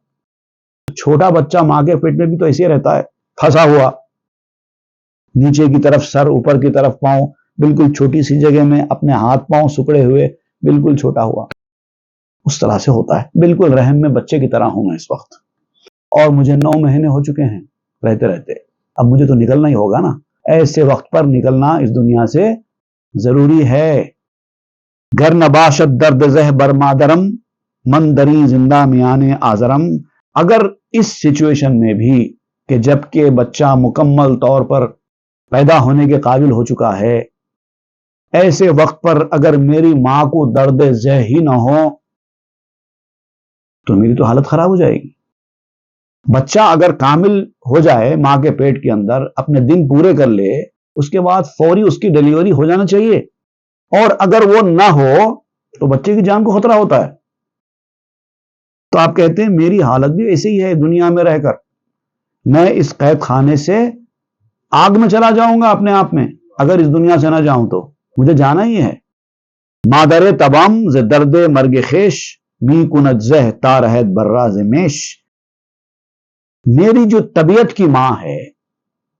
چھوٹا بچہ ماں کے پیٹ میں بھی تو ایسے ہی رہتا ہے، پھنسا ہوا، نیچے کی طرف سر، اوپر کی طرف پاؤں، بالکل چھوٹی سی جگہ میں اپنے ہاتھ پاؤں سکڑے ہوئے، بالکل چھوٹا ہوا، اس طرح سے ہوتا ہے۔ بالکل رحم میں بچے کی طرح ہوں میں اس وقت، اور مجھے 9 مہینے ہو چکے ہیں رہتے رہتے، اب مجھے تو نکلنا ہی ہوگا نا۔ ایسے وقت پر نکلنا اس دنیا سے ضروری ہے۔ گر نباشت درد زہ برمادرم من دری زندہ میانے آزرم۔ اگر اس سچویشن میں بھی کہ جب کہ بچہ مکمل طور پر پیدا ہونے کے قابل ہو چکا ہے، ایسے وقت پر اگر میری ماں کو درد زہ ہی نہ ہو تو میری تو حالت خراب ہو جائے گی۔ بچہ اگر کامل ہو جائے ماں کے پیٹ کے اندر، اپنے دن پورے کر لے، اس کے بعد فوری اس کی ڈیلیوری ہو جانا چاہیے، اور اگر وہ نہ ہو تو بچے کی جان کو خطرہ ہوتا ہے۔ تو آپ کہتے ہیں میری حالت بھی ایسی ہی ہے دنیا میں رہ کر، میں اس قید خانے سے آگ میں چلا جاؤں گا اپنے آپ میں، اگر اس دنیا سے نہ جاؤں تو مجھے جانا ہی ہے۔ مادر تبام ز درد مرگ خیش می کند زہ تا رہت براز میش۔ میری جو طبیعت کی ماں ہے،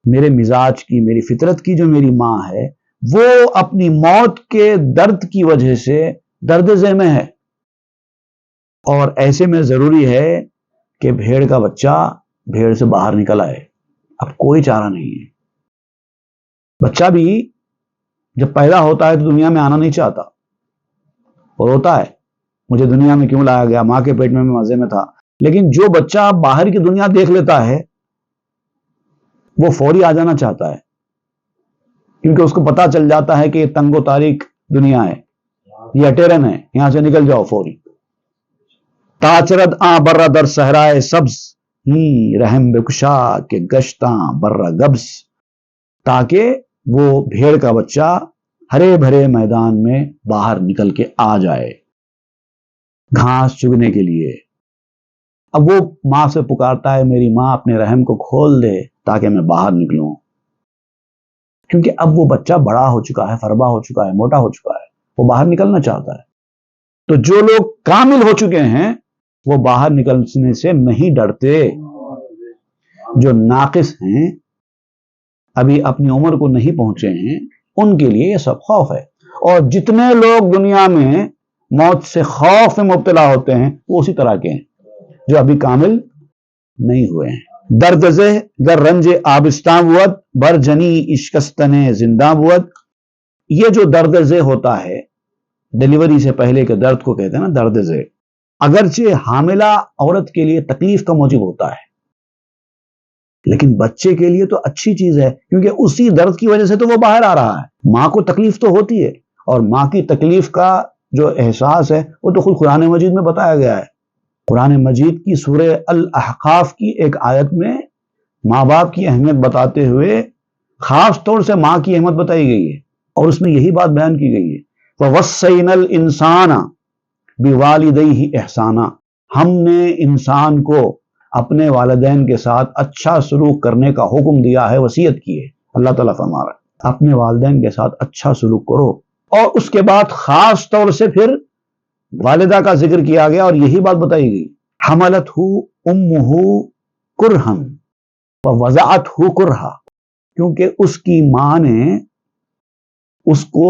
میرے مزاج کی، میری فطرت کی جو میری ماں ہے، وہ اپنی موت کے درد کی وجہ سے درد ذہ میں ہے، اور ایسے میں ضروری ہے کہ بھیڑ کا بچہ بھیڑ سے باہر نکل آئے۔ اب کوئی چارہ نہیں ہے۔ بچہ بھی جب پیدا ہوتا ہے تو دنیا میں آنا نہیں چاہتا، اور ہوتا ہے مجھے دنیا میں کیوں لایا گیا، ماں کے پیٹ میں مزے میں تھا، لیکن جو بچہ باہر کی دنیا دیکھ لیتا ہے وہ فوری آ جانا چاہتا ہے، کیونکہ اس کو پتا چل جاتا ہے کہ یہ تنگ و تاریک دنیا ہے، یہ اٹیرن ہے، یہاں سے نکل جاؤ فوری۔ تاچرد آ برہ در صحرائے سبز ہی رحم بکشا کے گشتاں برہ گبز۔ تاکہ وہ بھیڑ کا بچہ ہرے بھرے میدان میں باہر نکل کے آ جائے گھاس چگنے کے لیے۔ اب وہ ماں سے پکارتا ہے میری ماں اپنے رحم کو کھول دے تاکہ میں باہر نکلوں، کیونکہ اب وہ بچہ بڑا ہو چکا ہے، فربا ہو چکا ہے، موٹا ہو چکا ہے، وہ باہر نکلنا چاہتا ہے۔ تو جو لوگ کامل ہو چکے ہیں وہ باہر نکلنے سے نہیں ڈرتے، جو ناقص ہیں، ابھی اپنی عمر کو نہیں پہنچے ہیں، ان کے لیے یہ سب خوف ہے. اور جتنے لوگ دنیا میں موت سے خوف میں مبتلا ہوتے ہیں وہ اسی طرح کے ہیں جو ابھی کامل نہیں ہوئے ہیں. درد زہ گر رنج آبستاں بود بر جنی اشکستن زندہ بود. یہ جو درد زہ ہوتا ہے، ڈیلیوری سے پہلے کے درد کو کہتے ہیں نا درد زہ، اگرچہ حاملہ عورت کے لیے تکلیف کا موجب ہوتا ہے، لیکن بچے کے لیے تو اچھی چیز ہے، کیونکہ اسی درد کی وجہ سے تو وہ باہر آ رہا ہے. ماں کو تکلیف تو ہوتی ہے، اور ماں کی تکلیف کا جو احساس ہے وہ تو خود قرآن مجید میں بتایا گیا ہے. قرآن مجید کی سورہ الاحقاف کی ایک آیت میں ماں باپ کی اہمیت بتاتے ہوئے خاص طور سے ماں کی اہمیت بتائی گئی ہے، اور اس میں یہی بات بیان کی گئی ہے، وَوَصَّيْنَا الْإِنسَانَ بِوَالِدَيْهِ إِحْسَانًا. ہم نے انسان کو اپنے والدین کے ساتھ اچھا سلوک کرنے کا حکم دیا ہے، وصیت کی ہے. اللہ تعالیٰ فرما رہا ہے اپنے والدین کے ساتھ اچھا سلوک کرو. اور اس کے بعد خاص طور سے پھر والدہ کا ذکر کیا گیا اور یہی بات بتائی گئی، حملتہ امہ کرہا ووضعتہ کرہا. کیونکہ اس کی ماں نے اس کو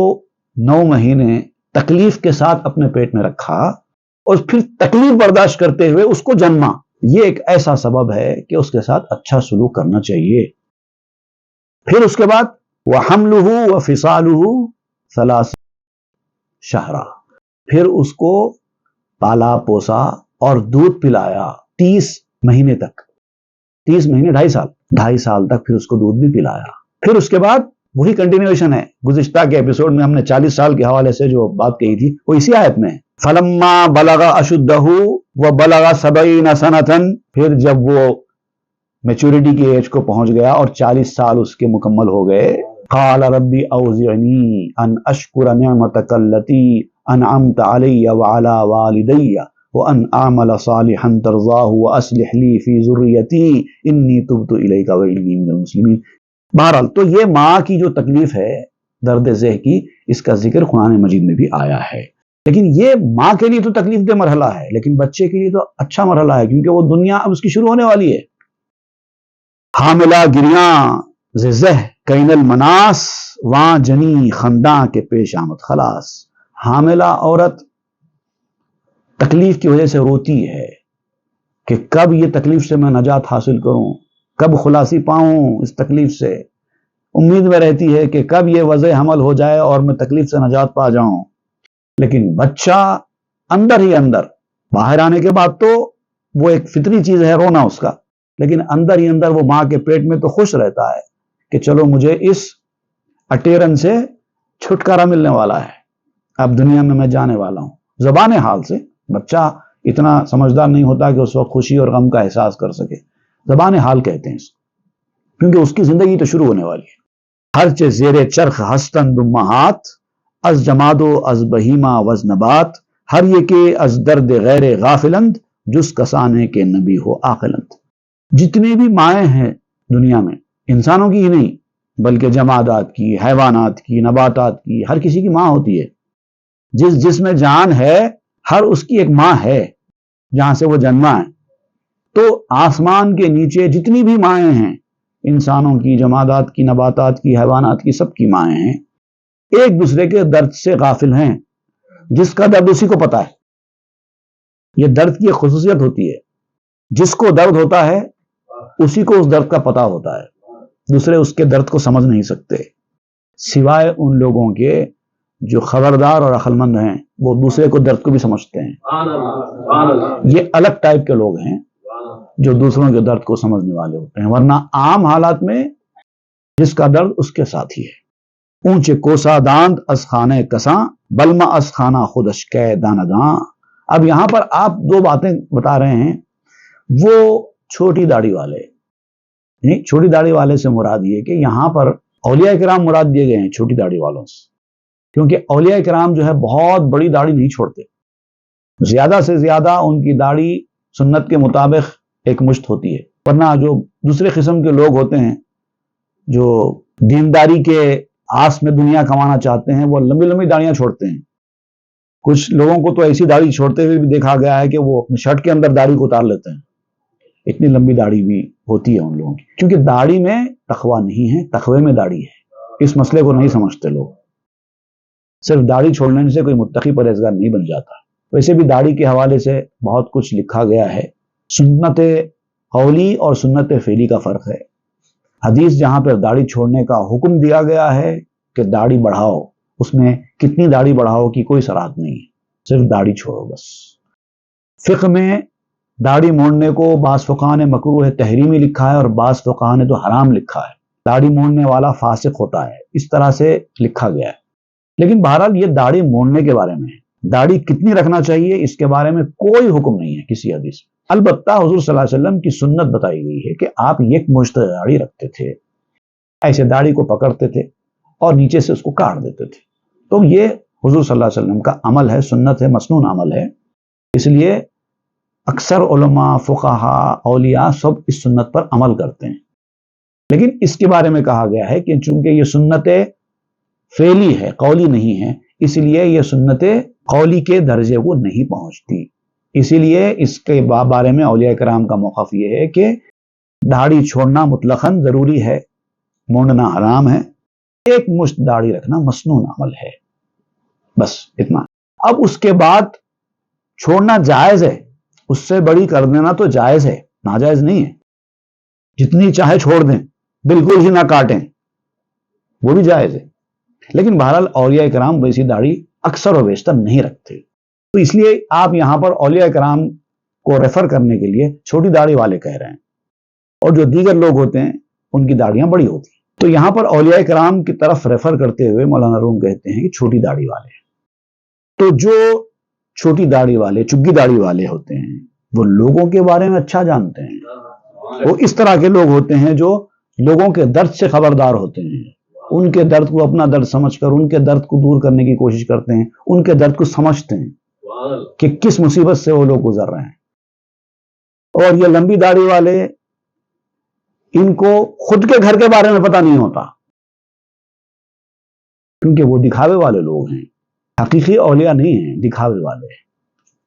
9 مہینے تکلیف کے ساتھ اپنے پیٹ میں رکھا اور پھر تکلیف برداشت کرتے ہوئے اس کو جنما. یہ ایک ایسا سبب ہے کہ اس کے ساتھ اچھا سلوک کرنا چاہیے. پھر اس کے بعد وحملہ وفصالہ 3 شہرا، پھر اس کو پالا پوسا اور دودھ پلایا 30 مہینے تک. 30 مہینے 2.5 سال تک پھر اس کو دودھ بھی پلایا. پھر اس کے بعد وہی کنٹینیویشن ہے، گزشتہ کے ایپیسوڈ میں ہم نے 40 سال کے حوالے سے جو بات کہی تھی وہ اسی آیت میں ہے. فلما بلغ اشدہ وبلغ 70 سنۃ، پھر جب وہ میچورٹی کی ایج کو پہنچ گیا اور 40 سال اس کے مکمل ہو گئے، قال ربی اوزعنی ان اشکر نعمتک التی انعمت علی وعلی والدی وان اعمل صالحا ترضاہ واصلح لی فی ذریتی انی تبت الیک وانی من المسلمین. بہرحال تو یہ ماں کی جو تکلیف ہے درد ذہ کی، اس کا ذکر قرآن مجید میں بھی آیا ہے. لیکن یہ ماں کے لیے تو تکلیف دہ مرحلہ ہے، لیکن بچے کے لیے تو اچھا مرحلہ ہے، کیونکہ وہ دنیا اب اس کی شروع ہونے والی ہے. حاملہ گریاں زہ کین المناس واں جنی خنداں کے پیش آمد خلاص. حاملہ عورت تکلیف کی وجہ سے روتی ہے کہ کب یہ تکلیف سے میں نجات حاصل کروں، کب خلاصی پاؤں اس تکلیف سے. امید میں رہتی ہے کہ کب یہ وضع حمل ہو جائے اور میں تکلیف سے نجات پا جاؤں. لیکن بچہ اندر ہی اندر، باہر آنے کے بعد تو وہ ایک فطری چیز ہے رونا اس کا، لیکن اندر ہی اندر وہ ماں کے پیٹ میں تو خوش رہتا ہے کہ چلو مجھے اس اٹیرن سے چھٹکارا ملنے والا ہے، اب دنیا میں جانے والا ہوں. زبان حال سے بچہ اتنا سمجھدار نہیں ہوتا کہ اس وقت خوشی اور غم کا احساس کر سکے. زبان حال کہتے ہیں اس کو، کیونکہ اس کی زندگی تو شروع ہونے والی ہے. ہر چے زیر چرخ ہستند امہات از جماد و از بہیمہ وز نبات ہر یہ کہ از درد غیر غافلند جس کسانے کے نبی ہو عاقلند. جتنے بھی مائیں ہیں دنیا میں، انسانوں کی ہی نہیں بلکہ جمادات کی، حیوانات کی، نباتات کی، ہر کسی کی ماں ہوتی ہے. جس میں جان ہے ہر اس کی ایک ماں ہے جہاں سے وہ جنما ہے. تو آسمان کے نیچے جتنی بھی مائیں ہیں، انسانوں کی، جمادات کی، نباتات کی، حیوانات کی، سب کی مائیں ہیں، ایک دوسرے کے درد سے غافل ہیں. جس کا درد اسی کو پتا ہے. یہ درد کی ایک خصوصیت ہوتی ہے، جس کو درد ہوتا ہے اسی کو اس درد کا پتا ہوتا ہے. دوسرے اس کے درد کو سمجھ نہیں سکتے سوائے ان لوگوں کے جو خبردار اور عقل مند ہیں، وہ دوسرے کو درد کو بھی سمجھتے ہیں. یہ الگ ٹائپ کے لوگ ہیں جو دوسروں کے درد کو سمجھنے والے ہوتے ہیں، ورنہ عام حالات میں جس کا درد اس کے ساتھ ہی ہے. اونچے کوسا داند از خانہ کساں بلما از خانہ خود اشکے دانداں. اب یہاں پر آپ 2 باتیں بتا رہے ہیں. وہ چھوٹی داڑھی والے، چھوٹی داڑھی والے سے مراد یہ کہ یہاں پر اولیاء کرام مراد دیے گئے ہیں چھوٹی داڑھی والوں سے، کیونکہ اولیاء کرام جو ہے بہت بڑی داڑھی نہیں چھوڑتے. زیادہ سے زیادہ ان کی داڑھی سنت کے مطابق ایک مشت ہوتی ہے. ورنہ جو دوسرے قسم کے لوگ ہوتے ہیں جو دینداری کے آس میں دنیا کمانا چاہتے ہیں، وہ لمبی لمبی داڑیاں چھوڑتے ہیں. کچھ لوگوں کو تو ایسی داڑھی چھوڑتے ہوئے بھی دیکھا گیا ہے کہ وہ اپنے شرٹ کے اندر داڑھی کو اتار لیتے ہیں. اتنی لمبی داڑھی بھی ہوتی ہے ان لوگوں کی، کیونکہ داڑھی میں تقوی نہیں ہے، تقوی میں داڑھی ہے۔ اس مسئلے کو نہیں سمجھتے لوگ۔ صرف داڑھی چھوڑنے سے کوئی متقی پرہیزگار نہیں بن جاتا۔ ویسے بھی داڑھی کے حوالے سے بہت کچھ لکھا گیا ہے۔ سنت قولی اور سنت فعلی کا فرق ہے۔ حدیث جہاں پر داڑھی چھوڑنے کا حکم دیا گیا ہے کہ داڑھی بڑھاؤ، اس میں کتنی داڑھی بڑھاؤ کی کوئی شرط نہیں ہے، صرف داڑھی چھوڑو بس۔ فقہ میں داڑھی موڑنے کو بعض فقہاء نے مکروہ تحریمی لکھا ہے اور بعض فقہاء نے تو حرام لکھا ہے۔ داڑھی موڑنے والا فاسق ہوتا ہے، اس طرح سے لکھا گیا ہے۔ لیکن بہرحال یہ داڑھی موڑنے کے بارے میں ہے، داڑھی کتنی رکھنا چاہیے اس کے بارے میں کوئی حکم نہیں ہے کسی حدیث میں۔ البتہ حضور صلی اللہ علیہ وسلم کی سنت بتائی گئی ہے کہ آپ ایک مشت داڑھی رکھتے تھے، ایسے داڑھی کو پکڑتے تھے اور نیچے سے اس کو کاٹ دیتے تھے۔ تو یہ حضور صلی اللہ علیہ وسلم کا عمل ہے، سنت ہے، مسنون عمل ہے۔ اس لیے اکثر علماء، فقہاء، اولیاء سب اس سنت پر عمل کرتے ہیں۔ لیکن اس کے بارے میں کہا گیا ہے کہ چونکہ یہ سنت فعلی ہے، قولی نہیں ہے، اس لیے یہ سنت قولی کے درجے کو نہیں پہنچتی۔ اسی لیے اس کے بارے میں اولیاء کرام کا موقف یہ ہے کہ داڑھی چھوڑنا مطلقاً ضروری ہے، موڑنا حرام ہے، ایک مشت داڑھی رکھنا مسنون عمل ہے، بس اتنا۔ اب اس کے بعد چھوڑنا جائز ہے، اس سے بڑی کر دینا تو جائز ہے، ناجائز نہیں ہے۔ جتنی چاہے چھوڑ دیں، بالکل ہی نہ کاٹیں، وہ بھی جائز ہے۔ لیکن بہرحال اولیاء کرام ویسی داڑھی اکثر و بیشتر نہیں رکھتے، تو اس لیے آپ یہاں پر اولیاء کرام کو ریفر کرنے کے لیے چھوٹی داڑھی والے کہہ رہے ہیں، اور جو دیگر لوگ ہوتے ہیں ان کی داڑیاں بڑی ہوتی ہیں۔ تو یہاں پر اولیاء کرام کی طرف ریفر کرتے ہوئے مولانا روم کہتے ہیں کہ چھوٹی داڑھی والے۔ تو جو چھوٹی داڑھی والے، چگی داڑھی والے ہوتے ہیں، وہ لوگوں کے بارے میں اچھا جانتے ہیں۔ وہ اس طرح کے لوگ ہوتے ہیں جو لوگوں کے درد سے خبردار ہوتے ہیں، ان کے درد کو اپنا درد سمجھ کر ان کے درد کو دور کرنے کی کوشش کرتے ہیں، ان کے درد کو سمجھتے ہیں کہ کس مصیبت سے وہ لوگ گزر رہے ہیں۔ اور یہ لمبی داڑھی والے، ان کو خود کے گھر کے بارے میں پتہ نہیں ہوتا، کیونکہ وہ دکھاوے والے لوگ ہیں، حقیقی اولیاء نہیں ہیں، دکھاوے والے۔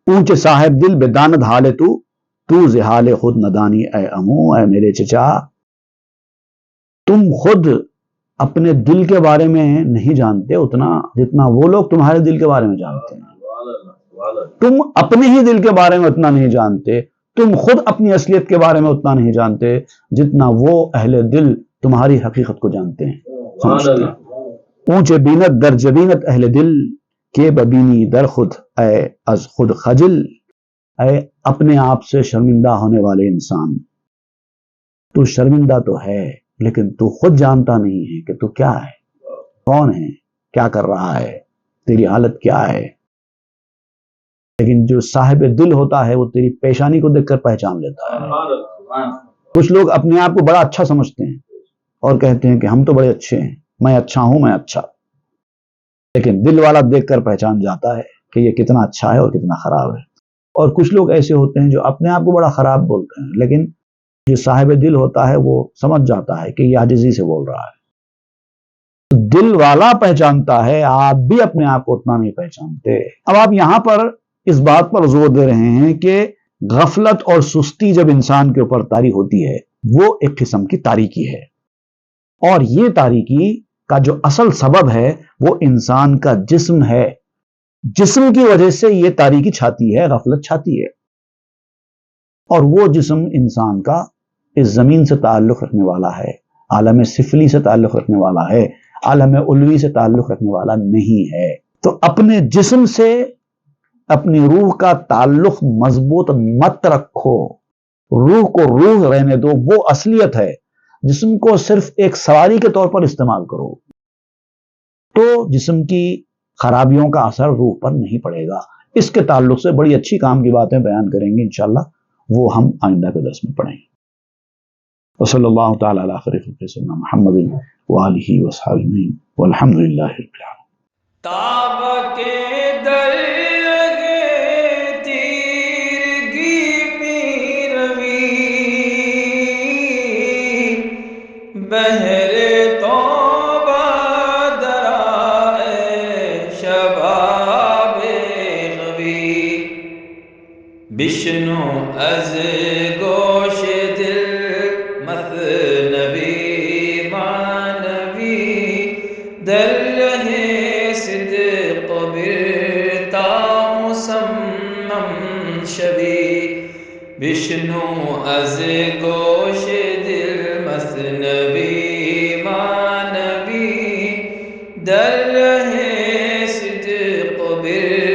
اونچے صاحب دل بے داند حال تو زحال خود ندانی اے امو، اے میرے چچا، تم خود اپنے دل کے بارے میں نہیں جانتے اتنا جتنا وہ لوگ تمہارے دل کے بارے میں جانتے ہیں۔ تم اپنے ہی دل کے بارے میں اتنا نہیں جانتے، تم خود اپنی اصلیت کے بارے میں اتنا نہیں جانتے جتنا وہ اہل دل تمہاری حقیقت کو جانتے ہیں، سمجھتے ہیں۔ اونچے بینت در جبینت اہل دل کے ببینی در خود اے از خود خجل، اے اپنے آپ سے شرمندہ ہونے والے انسان، تو شرمندہ تو ہے لیکن تو خود جانتا نہیں ہے کہ تو کیا ہے، کون ہے، کیا کر رہا ہے، تیری حالت کیا ہے۔ لیکن جو صاحب دل ہوتا ہے وہ تیری پیشانی کو دیکھ کر پہچان لیتا ہے۔ کچھ لوگ اپنے آپ کو بڑا اچھا سمجھتے ہیں اور کہتے ہیں کہ ہم تو بڑے اچھے ہیں، میں اچھا ہوں، میں اچھا، لیکن دل والا دیکھ کر پہچان جاتا ہے کہ یہ کتنا اچھا ہے اور کتنا خراب ہے۔ اور کچھ لوگ ایسے ہوتے ہیں جو اپنے آپ کو بڑا خراب بولتے ہیں، لیکن جو صاحب دل ہوتا ہے وہ سمجھ جاتا ہے کہ یہ عاجزی سے بول رہا ہے۔ دل والا پہچانتا ہے، آپ بھی اپنے آپ کو اتنا نہیں پہچانتے۔ اب آپ یہاں پر اس بات پر زور دے رہے ہیں کہ غفلت اور سستی جب انسان کے اوپر طاری ہوتی ہے وہ ایک قسم کی تاریکی ہے، اور یہ تاریکی کا جو اصل سبب ہے وہ انسان کا جسم ہے۔ جسم کی وجہ سے یہ تاریکی چھاتی ہے، غفلت چھاتی ہے، اور وہ جسم انسان کا اس زمین سے تعلق رکھنے والا ہے، عالم سفلی سے تعلق رکھنے والا ہے، عالم علوی سے تعلق رکھنے والا نہیں ہے۔ تو اپنے جسم سے اپنی روح کا تعلق مضبوط مت رکھو، روح کو روح رہنے دو، وہ اصلیت ہے۔ جسم کو صرف ایک سواری کے طور پر استعمال کرو تو جسم کی خرابیوں کا اثر روح پر نہیں پڑے گا۔ اس کے تعلق سے بڑی اچھی کام کی باتیں بیان کریں گے انشاءاللہ، وہ ہم آئندہ کے درس میں پڑھیں گے۔ وصلی اللہ تعالی علی خیر خلق سیدنا محمد وآلہ وصحبہ اجمعین والحمد للہ رب العالمین۔ تاب کے در لگے تیرگی میں روی، بہر توبہ درائے شباب غوی، بشنو از گوش بشنو از گوش دل مثنوی مانوی در رہ صدق بر